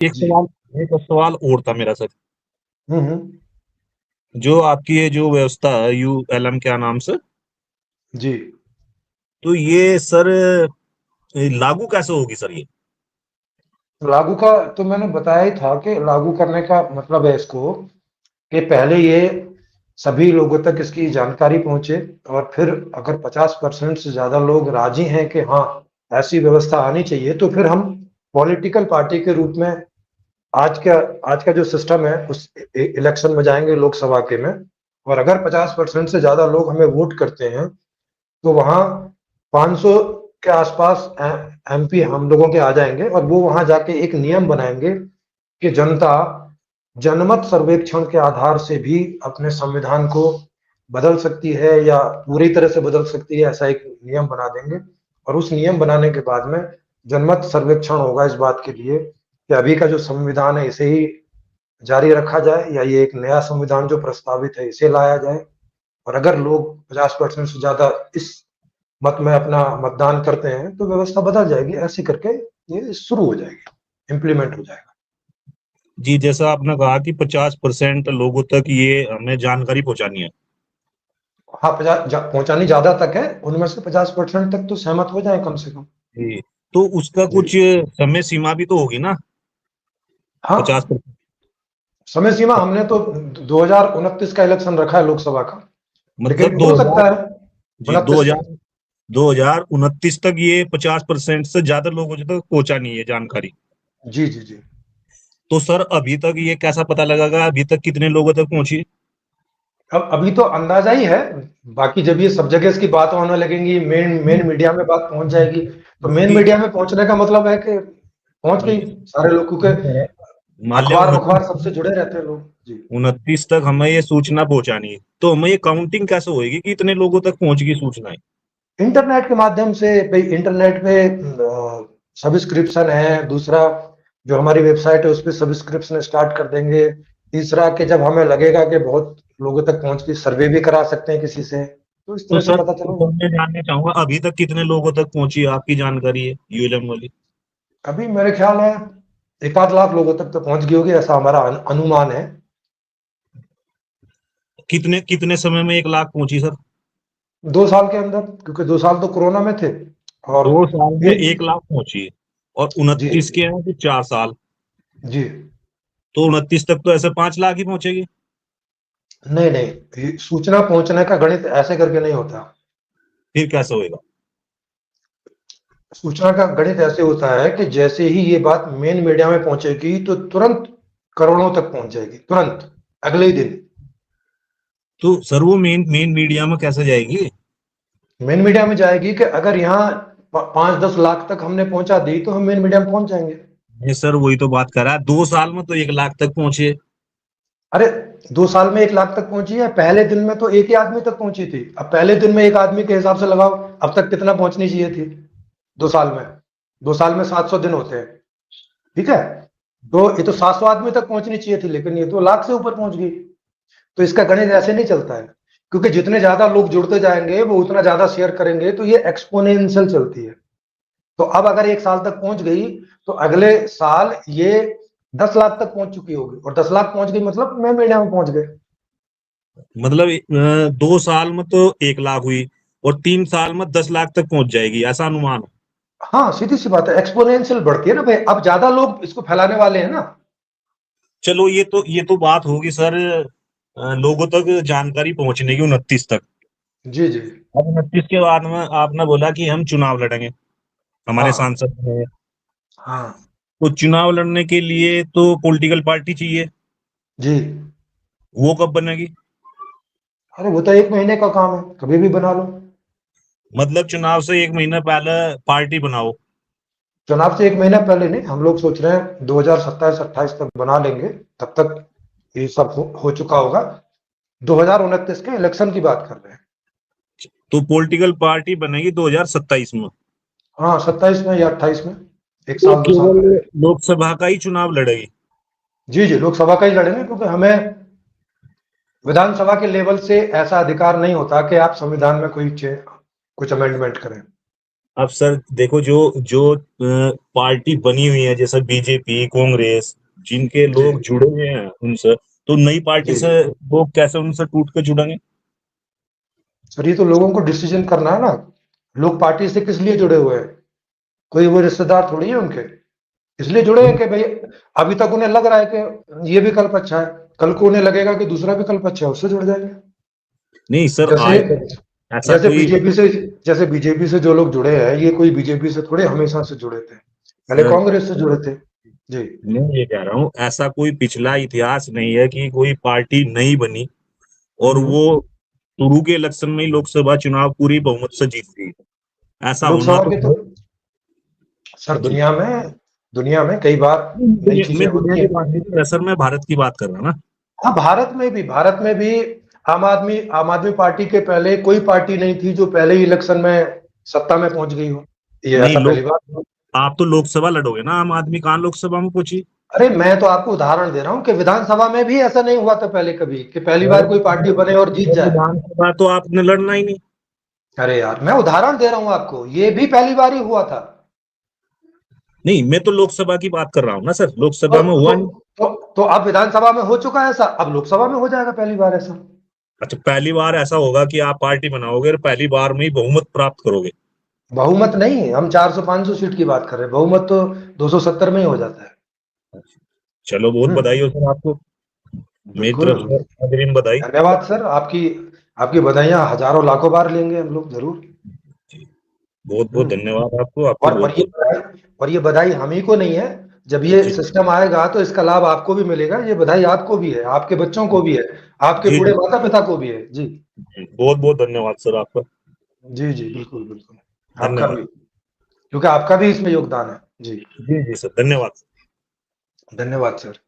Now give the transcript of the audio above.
एक जी। सवाल एक सवाल और था मेरा सर। हम्म। जो आपकी ये जो व्यवस्था है यूएलएम क्या नाम से, जी। तो ये सर लागू कैसे होगी सर ये? लागू का तो मैंने बताया ही था कि लागू करने का मतलब है इसको कि पहले ये सभी लोगों तक इसकी जानकारी पहुंचे, और फिर अगर 50% से ज्यादा लोग राजी हैं कि हाँ ऐसी व्यवस्था आनी चाहिए, तो फिर हम पॉलिटिकल पार्टी के रूप में आज का आज का जो सिस्टम है उस इलेक्शन में जाएंगे लोकसभा के में। और अगर 50% से ज्यादा लोग हमें वोट करते हैं, तो वहां 500 के आसपास एमपी हम लोगों के आ जाएंगे, और वो वहां जाके एक नियम बनाएंगे कि जनता जनमत सर्वेक्षण के आधार से भी अपने संविधान को बदल सकती है या पूरी तरह से बदल सकती है, ऐसा एक नियम बना देंगे। और उस नियम बनाने के बाद में जनमत सर्वेक्षण होगा इस बात के लिए कि अभी का जो संविधान है इसे ही जारी रखा जाए, या ये एक नया संविधान जो प्रस्तावित है इसे लाया जाए। और अगर लोग 50% से ज्यादा इस मत में अपना मतदान करते हैं, तो व्यवस्था बदल जाएगी, ऐसे करके ये शुरू हो जाएगी, इम्प्लीमेंट हो जाएगा। जी, जैसा आपने कहा कि 50% लोगों तक ये हमें जानकारी पहुंचानी है। हाँ, पहुंचानी ज्यादा तक है, उनमें से 50% तक तो सहमत हो जाए कम से कम। जी, तो उसका जी। कुछ समय सीमा भी तो होगी ना? पचास हाँ, परसेंट समय सीमा हमने तो 2029 का इलेक्शन रखा है लोकसभा का, मतलब लेकिन दो हो हजार सकता है जी 29 तक। 2029 तक ये 50% से ज्यादा लोगों तक पहुंचानी है जानकारी। जी जी जी। तो सर अभी तक ये कैसा पता लगेगा अभी तक कितने लोगों तक पहुंची? अब अभी तो अंदाजा ही है, बाकी जब ये सब जगह इसकी बात होने लगेंगी, मेन मेन मीडिया में बात पहुंच जाएगी, तो मेन क्योंकि मीडिया में पहुंचने का मतलब है कि पहुंच गई सारे लोग, क्योंकि मान लिया अखबार अखबार सबसे जुड़े रहते हैं लोग। जी। 29 तक हमें ये सूचना पहुंचानी है, तो हमें ये काउंटिंग कैसे होएगी कि इतने लोगों तक पहुंच गई सूचनाएं? इंटरनेट के माध्यम से भाई, इंटरनेट पे सब्सक्रिप्शन है, दूसरा जो हमारी वेबसाइट है उस पर सब्सक्रिप्शन स्टार्ट कर देंगे, तीसरा कि जब हमें लगेगा कि बहुत लोगों तक पहुंच गई, सर्वे भी करा सकते हैं किसी से, तो इस तो तरह से सर पता तो चलेगा। मैं जानना चाहूंगा अभी तक कितने लोगों तक पहुंची है आपकी जानकारी है यूएलएम वाली? अभी मेरे ख्याल है 1 आध लाख लोगों तक तो पहुंच गई होगी, ऐसा हमारा अनुमान है। कितने कितने समय में 1 लाख पहुंची सर? 2 साल के अंदर, क्योंकि 2 साल तो कोरोना में थे। और 2 साल में एक। 1 लाख पहुंची है और जी 29 के हैं तो 4 साल, जी। तो 29 तक तो ऐसे 5 लाख ही पहुंचेगी। नहीं नहीं, ये सूचना पहुंचने का गणित ऐसे करके नहीं होता। फिर कैसे होएगा? सूचना का गणित ऐसे होता है कि जैसे ही ये बात मेन मीडिया में पहुंचेगी, तो तुरंत करोड़ों तक पहुंच जाएगी, तुरंत अगले ही दिन। तो सर वो मेन मेन मीडिया में कैसे जाएगी? मेन मीडिया में जाएगी कि अगर यहाँ 5-10 लाख तक हमने पहुंचा दी, तो हम मेन मीडिया में पहुंच जाएंगे। ये सर वही तो बात कर रहा है, 2 साल में तो 1 लाख तक पहुंचे। अरे, 2 साल में 1 लाख तक पहुंची है, पहले दिन में तो एक ही आदमी तक पहुंची थी। अब पहले दिन में एक आदमी के हिसाब से लगाओ, अब तक कितना पहुंचनी चाहिए थी 2 साल में। 2 साल में 700 दिन होते हैं, ठीक है। तो ये तो 700 आदमी तक पहुंचनी चाहिए थी, लेकिन ये तो लाख से ऊपर पहुंच गई। तो इसका गणित ऐसे नहीं चलता है, क्योंकि जितने ज्यादा लोग जुड़ते जाएंगे वो उतना ज्यादा शेयर करेंगे, तो ये एक्सपोनेंशियल चलती है। तो अब अगर 1 साल तक पहुंच गई, तो अगले साल ये 10 लाख तक पहुंच चुकी होगी, और 10 लाख पहुंच गई मतलब मैं मीडिया में पहुंच गए। मतलब 2 साल में तो 1 लाख हुई और 3 साल में 10 लाख तक पहुंच जाएगी, ऐसा अनुमान है। हाँ, सीधी सी बात है, एक्सपोनेंशियल बढ़ती है ना भाई, अब ज्यादा लोग इसको फैलाने वाले हैं ना। चलो ये तो बात होगी सर, लोगों तक जानकारी पहुंचने की 29 तक। जी जी। अब 29 के बाद में आपने बोला कि हम चुनाव लड़ेंगे, हमारे हाँ सांसद हैं, हाँ। तो चुनाव लड़ने के लिए तो पॉलिटिकल पार्टी चाहिए। जी। वो कब बनेगी? अरे, वो तो 1 महीने का काम है, कभी भी बना लो। मतलब चुनाव से 1 महीना पहले पार्टी बनाओ? चुनाव से 1 महीना पहले नहीं, हम लोग सोच रहे हैं 2027-28 तक बना लेंगे, तब तक ये सब हो चुका होगा। 2029 के इलेक्शन की बात कर रहे हैं। तो पॉलिटिकल पार्टी बनेगी 2027 में? हाँ, 27 में या 28 में, एक वो साल 2 साल केवल पहले। लोकसभा का ही चुनाव लड़ेगी? जी जी, लोकसभा का ही लड़ेंगे, क्योंकि हमें विधानसभा के लेवल से ऐसा अधिकार नहीं होता कि आप संविधान में कुछ अमेंडमेंट करें। अब सर देखो, जो जो पार्टी बनी हुई है जैसे बीजेपी, कांग्रेस, जिनके जी लोग जुड़े हुए हैं उनसे, तो नई पार्टी जी से लोग कैसे उनसे टूट के जुड़ेंगे? सर, ये तो लोगों को डिसीजन करना है ना। लोग पार्टी से किस लिए जुड़े हुए हैं? कोई वो रिश्तेदार थोड़ी है उनके, इसलिए जुड़े हैं कि भाई अभी तक उन्हें लग रहा है कि ये विकल्प अच्छा है, कल को उन्हें लगेगा कि दूसरा विकल्प अच्छा है, उससे जुड़ जाएंगे। नहीं सर, जैसे आज तक ऐसा जैसे कोई बीजेपी से जैसे बीजेपी से जो लोग जुड़े हैं, ये कोई बीजेपी से थोड़े हमेशा से जुड़े थे, पहले सर, कांग्रेस से जुड़े थे। जी मैं ये कह रहा हूँ, ऐसा कोई पिछला इतिहास नहीं है कि कोई पार्टी नई बनी और हम्म। वो शुरू के इलेक्शन में ही लोकसभा चुनाव पूरी बहुमत से जीत गई। ऐसा होना लोकसभा तो के तो सर, जी। दुनिया में कई बार नई चीजें मैं दुनिया होती की हैं। बात नहीं कर रहा सर, मैं भारत की बात कर रहा हूँ ना। हाँ, भारत में भी आम आदमी पार्टी के पहले कोई पार्टी नहीं थी जो पहले ही इलेक्शन में सत्ता में पहुंच गई हो। ये नहीं ऐसा पहली लोग, बात। आप तो लोकसभा लड़ोगे ना, आम आदमी कहाँ लोकसभा में पहुंची? अरे, मैं तो आपको उदाहरण दे रहा हूँ कि विधानसभा में भी ऐसा नहीं हुआ था पहले कभी कि पहली बार कोई पार्टी बने और जीत सर, जाए। विधानसभा तो आपने लड़ना ही नहीं। अरे यार, मैं उदाहरण दे रहा हूँ आपको, ये भी पहली बार ही हुआ था। नहीं, मैं तो लोकसभा की बात कर रहा हूँ ना सर, तो लोकसभा में तो हुआ नहीं। तो, तो अब विधानसभा में हो चुका है ऐसा, अब लोकसभा में हो जाएगा पहली बार ऐसा। अच्छा, पहली बार ऐसा होगा कि आप पार्टी बनाओगे और पहली बार में ही बहुमत प्राप्त करोगे? बहुमत नहीं, हम 400-500 सीट की बात कर रहे हैं, बहुमत तो 270 में ही हो जाता है। चलो, बहुत हम्म। बधाई हो सर आपको, मेरी बिल्कुल। तरफ से अग्रिम बधाई। धन्यवाद सर, आपकी आपकी बधाइयां हजारों लाखों बार लेंगे हम लोग जरूर। बहुत बहुत हम्म। धन्यवाद आपको, आपको और बहुत और ये बहुत। बधाई और ये बधाई हम ही को नहीं है। जब ये जी सिस्टम आएगा तो इसका लाभ आपको भी मिलेगा, ये बधाई आपको भी है, आपके बच्चों को भी है, आपके जी बूढ़े जी माता पिता को भी है। जी जी, बहुत बहुत धन्यवाद सर आपका। जी जी, बिल्कुल बिल्कुल। आपका धन्यवाद। भी, क्योंकि आपका भी इसमें योगदान है। जी। जी जी सर, धन्यवाद। धन्यवाद सर।